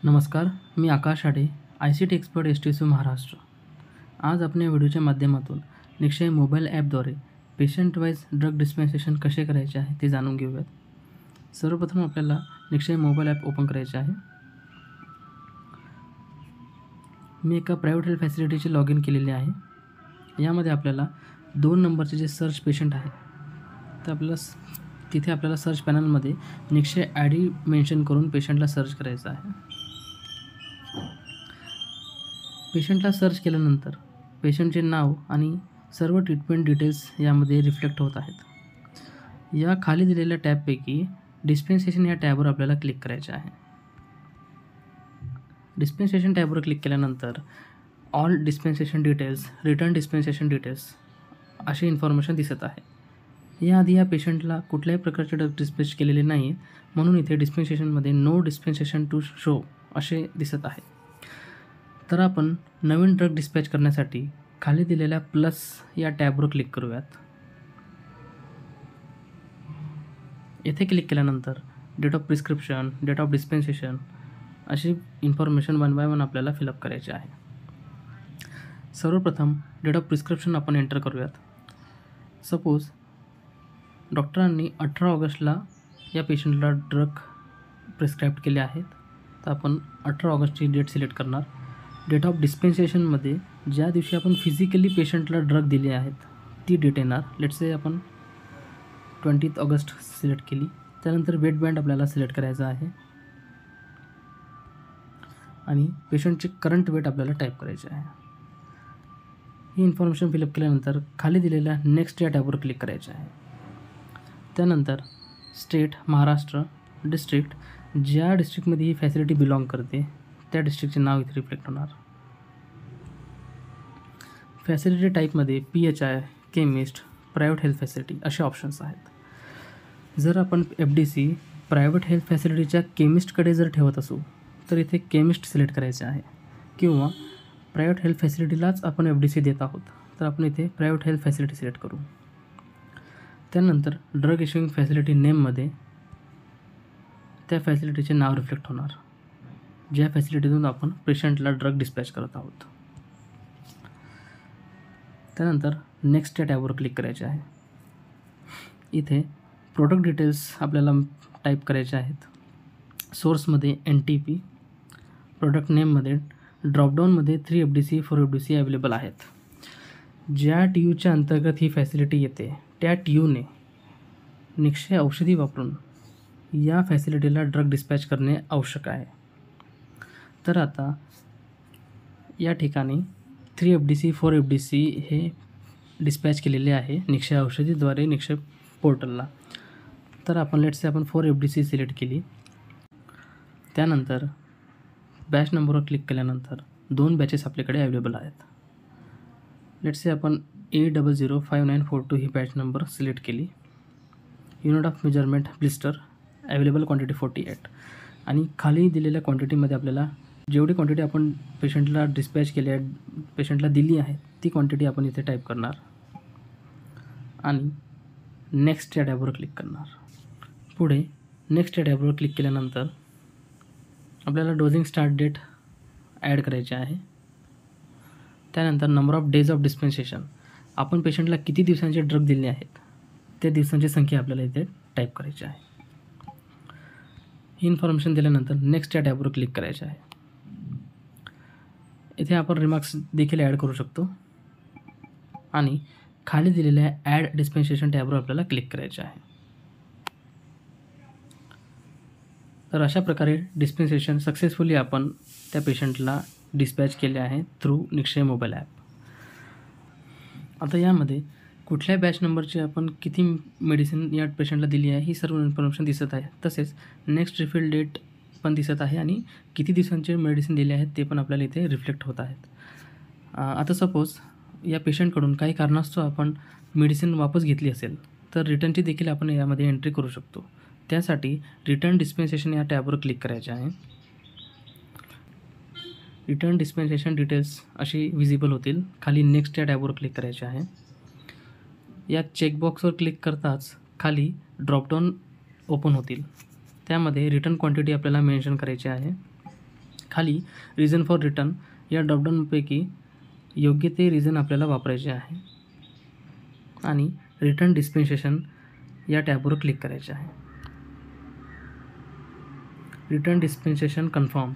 नमस्कार, मी आकाश आडे, ICT expert STSU Maharashtra. आज आपण या व्हिडिओच्या माध्यमातून निक्षय मोबाईल ॲपद्वारे पेशंट वाईज ड्रग डिस्पेन्सेशन कसे करायचे आहे ते जाणून घेऊयात. सर्वप्रथम आपल्याला निक्षय मोबाईल ॲप ओपन करायचे आहे. मी एका प्रायव्हेट हेल्थ फॅसिलिटीचे लॉग इन केलेले आहे. यामध्ये आपल्याला 2 नंबरचे जे सर्च पेशंट आहे तर तिथे आपल्याला सर्च पॅनलमध्ये निक्षय ID मेन्शन करून पेशंटला सर्च करायचं आहे. पेशंटला सर्च केल्यानंतर पेशंटचे नाव आणि सर्व ट्रीटमेंट डिटेल्स यामध्ये रिफ्लेक्ट होत आहेत. या खाली दिलेल्या टॅबपैकी डिस्पेन्सेशन या टॅबवर आपल्याला क्लिक करायचे आहे. डिस्पेन्सेशन टॅबवर क्लिक केल्यानंतर ऑल डिस्पेन्सेशन डिटेल्स, रिटर्न डिस्पेन्सेशन डिटेल्स अशी इन्फॉर्मेशन दिसत आहे. याआधी या पेशंटला कुठल्याही प्रकारचे ड्रग डिस्पेच केलेले नाही, म्हणून इथे डिस्पेन्सेशनमध्ये नो डिस्पेन्सेशन टू शो असे दिसत आहे. तर आपण नवीन ड्रग डिस्पॅच करण्यासाठी खाली दिलेल्या प्लस या टॅबवर क्लिक करूयात. येथे क्लिक केल्यानंतर date of prescription, date of dispensation अशी इन्फॉर्मेशन 1 बाय 1 आपल्याला फिलअप करायची आहे. सर्वप्रथम डेट ऑफ प्रिस्क्रिप्शन आपण एंटर करूयात. सपोज डॉक्टरांनी 18 ऑगस्टला या पेशंटला ड्रग प्रिस्क्राईब केले आहेत, तर आपण 18 ऑगस्टची डेट सिलेक्ट करणार. डेट ऑफ डिस्पेन्सेशनमध्ये ज्या दिवशी आपण फिजिकली पेशंटला ड्रग दिले आहेत ती डेट येणार. लेट्स से आपण 20 ऑगस्ट सिलेक्ट केली. त्यानंतर वेट बँड आपल्याला सिलेक्ट करायचा आहे आणि पेशंटचे करंट वेट आपल्याला टाईप करायचे आहे. ही इन्फॉर्मेशन फिलअप केल्यानंतर खाली दिलेल्या नेक्स्ट या टॅबवर क्लिक करायचे आहे. त्यानंतर स्टेट महाराष्ट्र, डिस्ट्रिक्ट, ज्या डिस्ट्रिक्टमध्ये ही फॅसिलिटी बिलॉंग करते त्या डिस्ट्रिक्टचे नाव इथे रिफ्लेक्ट होणार. फॅसिलिटी टाईपमध्ये PHI, chemist, private health facility असे ऑप्शन्स आहेत. जर आपण FDC प्रायव्हेट हेल्थ फॅसिलिटीच्या केमिस्टकडे जर ठेवत असू तर इथे केमिस्ट सिलेक्ट करायचे आहे, किंवा प्रायव्हेट हेल्थ फॅसिलिटीलाच आपण FDC देत आहोत तर आपण इथे प्रायव्हेट हेल्थ फॅसिलिटी सिलेक्ट करू. त्यानंतर ड्रग इश्युइंग फॅसिलिटी नेममध्ये त्या फॅसिलिटीचे नाव रिफ्लेक्ट होणार, ज्या फॅसिलिटीतून आपण पेशंटला ड्रग डिस्पॅच करत आहोत. त्यानंतर नेक्स्ट या टॅबवर क्लिक करायचे आहे. इथे प्रोडक्ट डिटेल्स आपल्याला टाईप करायचे आहेत. सोर्समध्ये NTP, प्रोडक्ट नेममध्ये ड्रॉपडाऊनमध्ये 3 FDC 4 FDC अवेलेबल आहेत. ज्या TUच्या अंतर्गत ही फॅसिलिटी येते त्या TUने निक्षय औषधी वापरून या फॅसिलिटीला ड्रग डिस्पॅच करणे आवश्यक आहे. तर आता या ठिकाणी 3 FDC 4 FDC हे डिस्पॅच केलेले आहे निक्षय औषधीद्वारे निक्षय पोर्टलला. तर आपण आपण 4 FDC सिलेक्ट केली. त्यानंतर बॅच नंबरवर क्लिक केल्यानंतर 2 बॅचेस आपल्याकडे अवेलेबल आहेत. आपण A005942 ही बॅच नंबर सिलेक्ट केली. Unit of measurement blister, available quantity 48, आणि खाली दिलेल्या क्वांटिटीमध्ये आपल्याला जेवढी क्वांटिटी आपण पेशंटला डिस्पॅच केली आहे, पेशंटला दिली आहे ती क्वांटिटी आपण इथे टाईप करणार आणि नेक्स्ट या टॅबवर क्लिक करणार. पुढे नेक्स्ट या टॅबवर क्लिक केल्यानंतर आपल्याला डोजिंग स्टार्ट डेट ॲड करायची आहे. त्यानंतर नंबर ऑफ डेज ऑफ डिस्पेन्सेशन, आपण पेशंटला किती दिवसांचे ड्रग दिले आहेत त्या दिवसांची संख्या आपल्याला इथे टाईप करायची आहे. ही इन्फॉर्मेशन दिल्यानंतर नेक्स्ट या टॅबवर क्लिक करायचे आहे. इथे आपण रिमार्क्स देखील ॲड करू शकतो आणि खाली दिलेल्या ॲड डिस्पेन्सेशन टॅबवर आपल्याला क्लिक करायचे आहे. तर अशा प्रकारे डिस्पेन्सेशन सक्सेसफुली आपण त्या पेशंटला डिस्पॅच केले आहे थ्रू निक्षय मोबाईल ॲप. आता यामध्ये कुठल्या बॅच नंबरची आपण किती मेडिसिन या पेशंटला दिली आहे ही सर्व इन्फॉर्मेशन दिसत आहे. तसेच नेक्स्ट रिफिल डेट पण दिसत आहे आणि किती दिवसांचे मेडिसिन दिले आहेत ते पण आपल्याला इथे रिफ्लेक्ट होत आहेत. आता सपोज या पेशंटकडून काही कारणास्तव आपण मेडिसिन वापस घेतली असेल तर रिटर्नची देखील आपण यामध्ये एंट्री करू शकतो. त्यासाठी रिटर्न डिस्पेन्सेशन या टॅबवर क्लिक करायचे आहे. रिटर्न डिस्पेन्सेशन डिटेल्स अशी विजिबल होतील. खाली नेक्स्ट या टॅबवर क्लिक करायचे आहे. या चेकबॉक्सवर क्लिक करताच खाली ड्रॉपडाऊन ओपन होतील. त्यामध्ये रिटर्न क्वांटिटी आपल्याला मेन्शन करायची आहे. खाली रिझन फॉर रिटर्न या ड्रॉपडाऊनपैकी योग्य ते रिझन आपल्याला वापरायचे आहे आणि रिटर्न डिस्पेन्सेशन या टॅबवर क्लिक करायचे आहे. Return dispensation confirmed.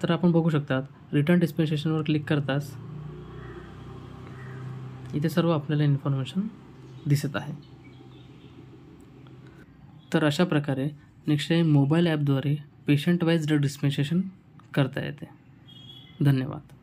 तर आपण बघू शकतात रिटर्न डिस्पेन्सेशनवर क्लिक करताच इथे सर्व आपल्याला इन्फॉर्मेशन दिसत आहे. तर अशा प्रकारे निक्षय मोबाईल ॲपद्वारे पेशंट वाईज ड्रग डिस्पेन्सेशन करता येते. धन्यवाद.